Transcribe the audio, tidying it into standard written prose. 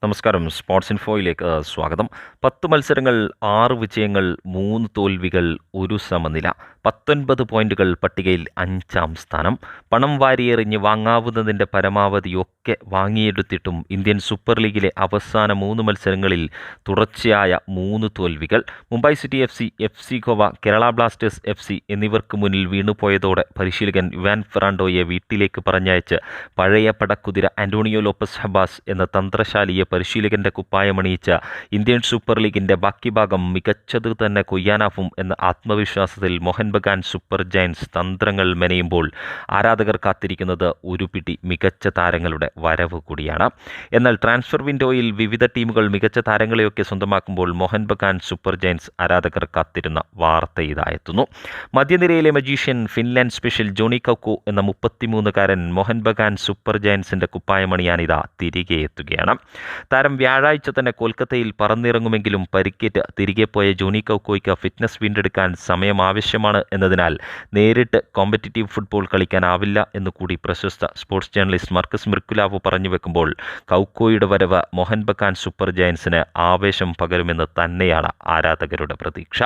നമസ്കാരം. സ്പോർട്സ് ഇൻഫോയിലേക്ക് സ്വാഗതം. 10 മത്സരങ്ങൾ, 6 വിജയങ്ങൾ, 3 തോൽവികൾ, 1 സമനില. 19 പോയിന്റുകൾ, പട്ടികയിൽ 5-ാം സ്ഥാനം. പണം വാരിയെറിഞ്ഞ് വാങ്ങാവുന്നതിൻ്റെ പരമാവധിയൊക്കെ വാങ്ങിയെടുത്തിട്ടും ഇന്ത്യൻ സൂപ്പർ ലീഗിലെ അവസാന 3 മത്സരങ്ങളിൽ തുടർച്ചയായ 3 തോൽവികൾ. Mumbai City F C Goa, Kerala Blasters FC എന്നിവർക്ക് മുന്നിൽ വീണുപോയതോടെ പരിശീലകൻ ഇവാൻ ഫെറാണ്ടോയെ വീട്ടിലേക്ക് പറഞ്ഞയച്ച് പഴയ പടക്കുതിര ആന്റോണിയോ ലോപ്പസ് ഹബാസ് എന്ന തന്ത്രശാലിയെ പരിശീലകന്റെ കുപ്പായമണിയിച്ച ഇന്ത്യൻ സൂപ്പർ ലീഗിന്റെ ബാക്കി ഭാഗം മികച്ചത് തന്നെ കൊയ്യാനാവും എന്ന ആത്മവിശ്വാസത്തിൽ മോഹൻ ബഗാൻ സൂപ്പർ ജയൻസ് തന്ത്രങ്ങൾ മെനയുമ്പോൾ ആരാധകർ കാത്തിരിക്കുന്നത് ഒരു പിടി മികച്ച താരങ്ങളുടെ വരവ് കൂടിയാണ്. എന്നാൽ ട്രാൻസ്ഫർ വിൻഡോയിൽ വിവിധ ടീമുകൾ മികച്ച താരങ്ങളെയൊക്കെ സ്വന്തമാക്കുമ്പോൾ മോഹൻ ബഗാൻ സൂപ്പർ ജയൻസ് ആരാധകർ കാത്തിരുന്ന വാർത്ത ഇതായെത്തുന്നു. മധ്യനിരയിലെ magician Finland special Johnny Kauko എന്ന 33-കാരൻ മോഹൻ ബഗാൻ സൂപ്പർ ജയൻസിന്റെ കുപ്പായമണിയാനിതാ തിരികെ എത്തുകയാണ്. താരം വ്യാഴാഴ്ച തന്നെ കൊൽക്കത്തയിൽ പറന്നിറങ്ങുമെങ്കിലും പരിക്കേറ്റ് തിരികെ പോയ ജോണി കൗക്കോയ്ക്ക് ഫിറ്റ്നസ് വീണ്ടെടുക്കാൻ സമയം ആവശ്യമാണ് എന്നതിനാൽ നേരിട്ട് കോമ്പറ്റിറ്റീവ് ഫുട്ബോൾ കളിക്കാനാവില്ല എന്നുകൂടി പ്രശസ്ത സ്പോർട്സ് ജേർണലിസ്റ്റ് മാർക്കസ് മെർക്കുലാവോ പറഞ്ഞു വെക്കുമ്പോൾ കൗക്കോയുടെ വരവ് മോഹൻ ബഗാൻ സൂപ്പർ ജയൻസിന് ആവേശം പകരുമെന്ന് തന്നെയാണ് ആരാധകരുടെ പ്രതീക്ഷ.